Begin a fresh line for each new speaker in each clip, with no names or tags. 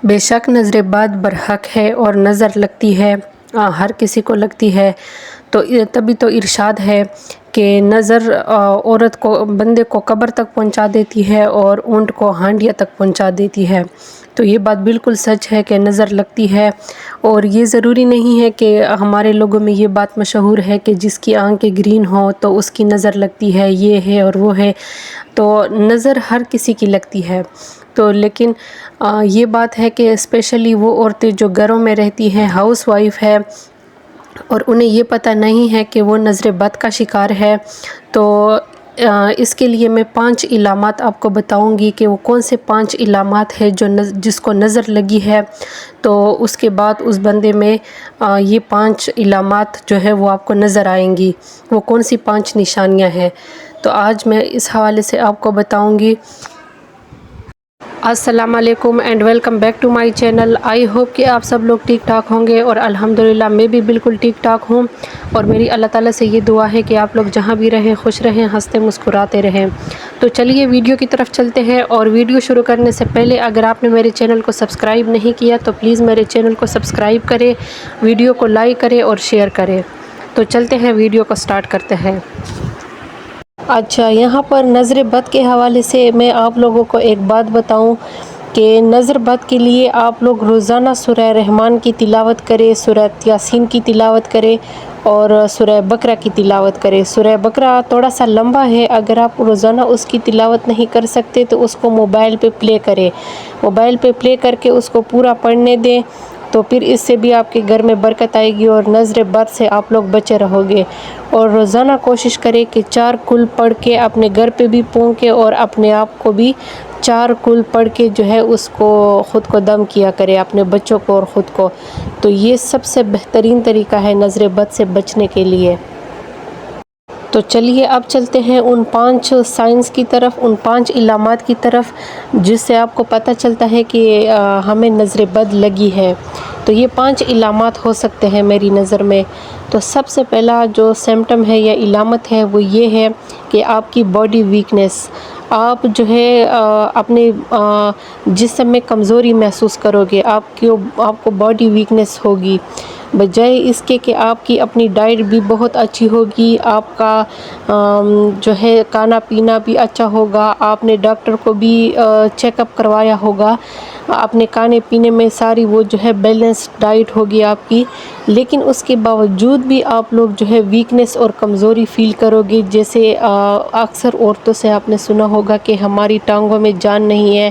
بے شک نظر بد برحق ہے اور نظر لگتی ہے، ہر کسی کو لگتی ہے۔ تو تبھی تو ارشاد ہے کہ نظر عورت کو، بندے کو قبر تک پہنچا دیتی ہے اور اونٹ کو ہانڈیا تک پہنچا دیتی ہے۔ تو یہ بات بالکل سچ ہے کہ نظر لگتی ہے، اور یہ ضروری نہیں ہے کہ ہمارے لوگوں میں یہ بات مشہور ہے کہ جس کی آنکھیں گرین ہو تو اس کی نظر لگتی ہے، یہ ہے اور وہ ہے۔ تو نظر ہر کسی کی لگتی ہے، تو لیکن یہ بات ہے کہ اسپیشلی وہ عورتیں جو گھروں میں رہتی ہیں، ہاؤس وائف ہے، اور انہیں یہ پتہ نہیں ہے کہ وہ نظر بد کا شکار ہے، تو اس کے لیے میں 5 علامات آپ کو بتاؤں گی کہ وہ کون سے 5 علامات ہیں جو جس کو نظر لگی ہے، تو اس کے بعد اس بندے میں یہ 5 علامات جو ہے وہ آپ کو نظر آئیں گی، وہ کون سی 5 نشانیاں ہیں۔ تو آج میں اس حوالے سے آپ کو بتاؤں گی۔ السلام علیکم and welcome back to my channel. I hope کہ آپ سب لوگ ٹھیک ٹھاک ہوں گے، اور الحمدللہ میں بھی بالکل ٹھیک ٹھاک ہوں، اور میری اللہ تعالیٰ سے یہ دعا ہے کہ آپ لوگ جہاں بھی رہیں خوش رہیں، ہنستے مسکراتے رہیں۔ تو چلیے ویڈیو کی طرف چلتے ہیں، اور ویڈیو شروع کرنے سے پہلے اگر آپ نے میرے چینل کو سبسکرائب نہیں کیا تو پلیز میرے چینل کو سبسکرائب کریں، ویڈیو کو لائک کریں اور شیئر کریں۔ تو چلتے ہیں، ویڈیو کو سٹارٹ کرتے ہیں۔ اچھا، یہاں پر نظر بد کے حوالے سے میں آپ لوگوں کو ایک بات بتاؤں کہ نظر بد کے لیے آپ لوگ روزانہ سورہ رحمان کی تلاوت کریں، سورہ یاسین کی تلاوت کریں، اور سورہ بقرہ کی تلاوت کریں۔ سورہ بقرہ تھوڑا سا لمبا ہے، اگر آپ روزانہ اس کی تلاوت نہیں کر سکتے تو اس کو موبائل پہ پلے کریں، موبائل پہ پلے کر کے اس کو پورا پڑھنے دیں، تو پھر اس سے بھی آپ کے گھر میں برکت آئے گی اور نظر بد سے آپ لوگ بچے رہو گے۔ اور روزانہ کوشش کریں کہ 4 کل پڑھ کے اپنے گھر پہ بھی پھونکے اور اپنے آپ کو بھی 4 کل پڑھ کے جو ہے اس کو خود کو دم کیا کرے، اپنے بچوں کو اور خود کو۔ تو یہ سب سے بہترین طریقہ ہے نظر بد سے بچنے کے لیے۔ تو چلیے اب چلتے ہیں ان 5 سائنس کی طرف، ان 5 علامات کی طرف جس سے آپ کو پتہ چلتا ہے کہ ہمیں نظر بد لگی ہے۔ تو یہ 5 علامات ہو سکتے ہیں میری نظر میں۔ تو سب سے پہلا جو سمپٹم ہے یا علامت ہے وہ یہ ہے کہ آپ کی باڈی ویکنس، آپ جو ہے اپنے جسم میں کمزوری محسوس کرو گے، آپ کو باڈی ویکنس ہوگی، بجائے اس کے کہ آپ کی اپنی ڈائٹ بھی بہت اچھی ہوگی، آپ کا جو ہے کھانا پینا بھی اچھا ہوگا، آپ نے ڈاکٹر کو بھی چیک اپ کروایا ہوگا، اپنے کھانے پینے میں ساری وہ جو ہے بیلنس ڈائٹ ہوگی آپ کی، لیکن اس کے باوجود بھی آپ لوگ جو ہے ویکنس اور کمزوری فیل کرو گے۔ جیسے اکثر عورتوں سے آپ نے سنا ہوگا کہ ہماری ٹانگوں میں جان نہیں ہے،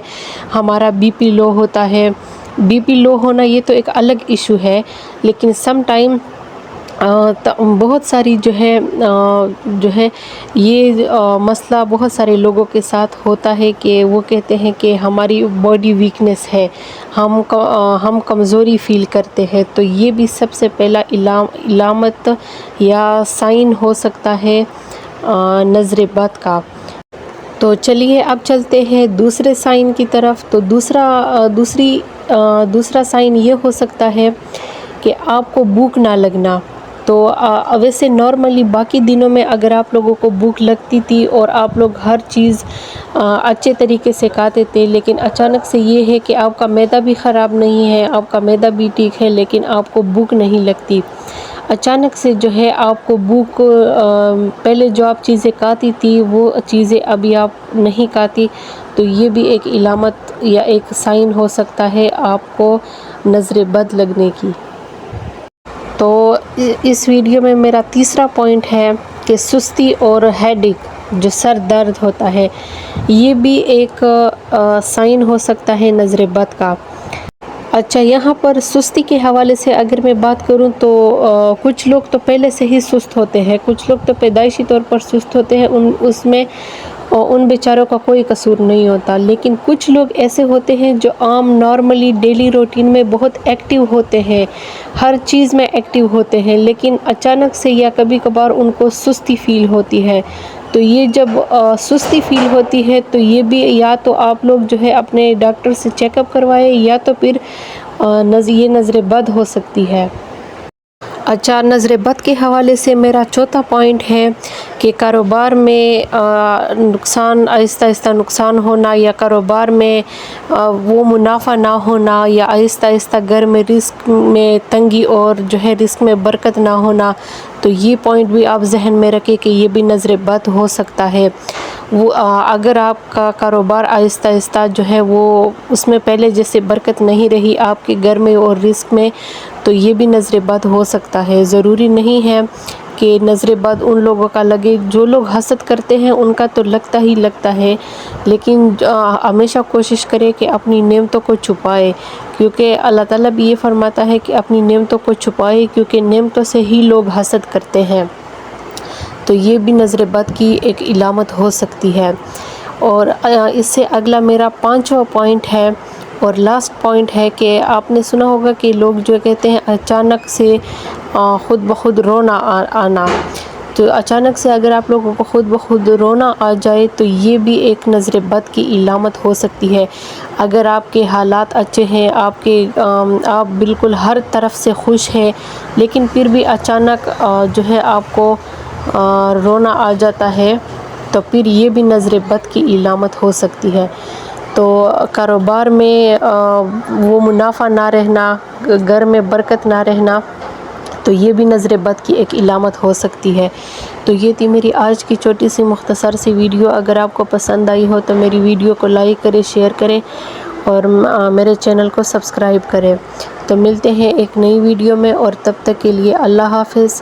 ہمارا بی پی لو ہوتا ہے۔ بی پی لو ہونا یہ تو ایک الگ ایشو ہے، لیکن سم ٹائم بہت ساری جو ہے یہ مسئلہ بہت سارے لوگوں کے ساتھ ہوتا ہے کہ وہ کہتے ہیں کہ ہماری باڈی ویکنس ہے، ہم کمزوری فیل کرتے ہیں۔ تو یہ بھی سب سے پہلا علامت یا سائن ہو سکتا ہے نظر بد کا۔ تو چلیے اب چلتے ہیں دوسرے سائن کی طرف۔ تو دوسرا سائن یہ ہو سکتا ہے کہ آپ کو بھوک نہ لگنا۔ تو ویسے نارملی باقی دنوں میں اگر آپ لوگوں کو بھوک لگتی تھی اور آپ لوگ ہر چیز اچھے طریقے سے کھاتے تھے، لیکن اچانک سے یہ ہے کہ آپ کا معدہ بھی خراب نہیں ہے، آپ کا معدہ بھی ٹھیک ہے، لیکن آپ کو بھوک نہیں لگتی، اچانک سے جو ہے آپ کو بھوک، پہلے جو آپ چیزیں کھاتی تھی وہ چیزیں ابھی آپ نہیں کھاتی، تو یہ بھی ایک علامت یا ایک سائن ہو سکتا ہے آپ کو نظر بد لگنے کی۔ تو اس ویڈیو میں میرا تیسرا پوائنٹ ہے کہ سستی اور ہیڈیک، جو سر درد ہوتا ہے، یہ بھی ایک سائن ہو سکتا ہے نظر بد کا۔ اچھا، یہاں پر سستی کے حوالے سے اگر میں بات کروں تو کچھ لوگ تو پہلے سے ہی سست ہوتے ہیں، کچھ لوگ تو پیدائشی طور پر سست ہوتے ہیں، اس میں ان بیچاروں کا کوئی قصور نہیں ہوتا، لیکن کچھ لوگ ایسے ہوتے ہیں جو عام نارملی ڈیلی روٹین میں بہت ایکٹیو ہوتے ہیں، ہر چیز میں ایکٹیو ہوتے ہیں، لیکن اچانک سے یا کبھی کبھار ان کو سستی فیل ہوتی ہے۔ تو یہ جب سستی فیل ہوتی ہے تو یہ بھی یا تو آپ لوگ جو ہے اپنے ڈاکٹر سے چیک اپ کروائے، یا تو پھر یہ نظر بد ہو سکتی ہے۔ اچھا، نظر بد کے حوالے سے میرا چوتھا پوائنٹ ہے کہ کاروبار میں نقصان، آہستہ آہستہ نقصان ہونا، یا کاروبار میں وہ منافع نہ ہونا، یا آہستہ آہستہ گھر میں رزق میں تنگی اور جو ہے رزق میں برکت نہ ہونا، تو یہ پوائنٹ بھی آپ ذہن میں رکھیں کہ یہ بھی نظر بد ہو سکتا ہے۔ وہ اگر آپ کا کاروبار آہستہ آہستہ جو ہے وہ اس میں پہلے جیسے برکت نہیں رہی آپ کے گھر میں اور رزق میں، تو یہ بھی نظر بد ہو سکتا ہے۔ ضروری نہیں ہے کہ نظر بد ان لوگوں کا لگے، جو لوگ حسد کرتے ہیں ان کا تو لگتا ہی لگتا ہے، لیکن ہمیشہ کوشش کرے کہ اپنی نعمتوں کو چھپائے، کیونکہ اللہ تعالیٰ بھی یہ فرماتا ہے کہ اپنی نعمتوں کو چھپائے، کیونکہ نعمتوں سے ہی لوگ حسد کرتے ہیں۔ تو یہ بھی نظر بد کی ایک علامت ہو سکتی ہے۔ اور اس سے اگلا میرا 5واں پوائنٹ ہے اور لاسٹ پوائنٹ ہے کہ آپ نے سنا ہوگا کہ لوگ جو کہتے ہیں اچانک سے خود بخود رونا آنا، تو اچانک سے اگر آپ لوگوں کو خود بخود رونا آ جائے تو یہ بھی ایک نظر بد کی علامت ہو سکتی ہے۔ اگر آپ کے حالات اچھے ہیں، آپ بالکل ہر طرف سے خوش ہیں، لیکن پھر بھی اچانک جو ہے آپ کو رونا آ جاتا ہے، تو پھر یہ بھی نظر بد کی علامت ہو سکتی ہے۔ تو کاروبار میں وہ منافع نہ رہنا، گھر میں برکت نہ رہنا، تو یہ بھی نظر بد کی ایک علامت ہو سکتی ہے۔ تو یہ تھی میری آج کی چھوٹی سی مختصر سی ویڈیو۔ اگر آپ کو پسند آئی ہو تو میری ویڈیو کو لائک کریں، شیئر کریں اور میرے چینل کو سبسکرائب کریں۔ تو ملتے ہیں ایک نئی ویڈیو میں، اور تب تک کے لیے اللہ حافظ۔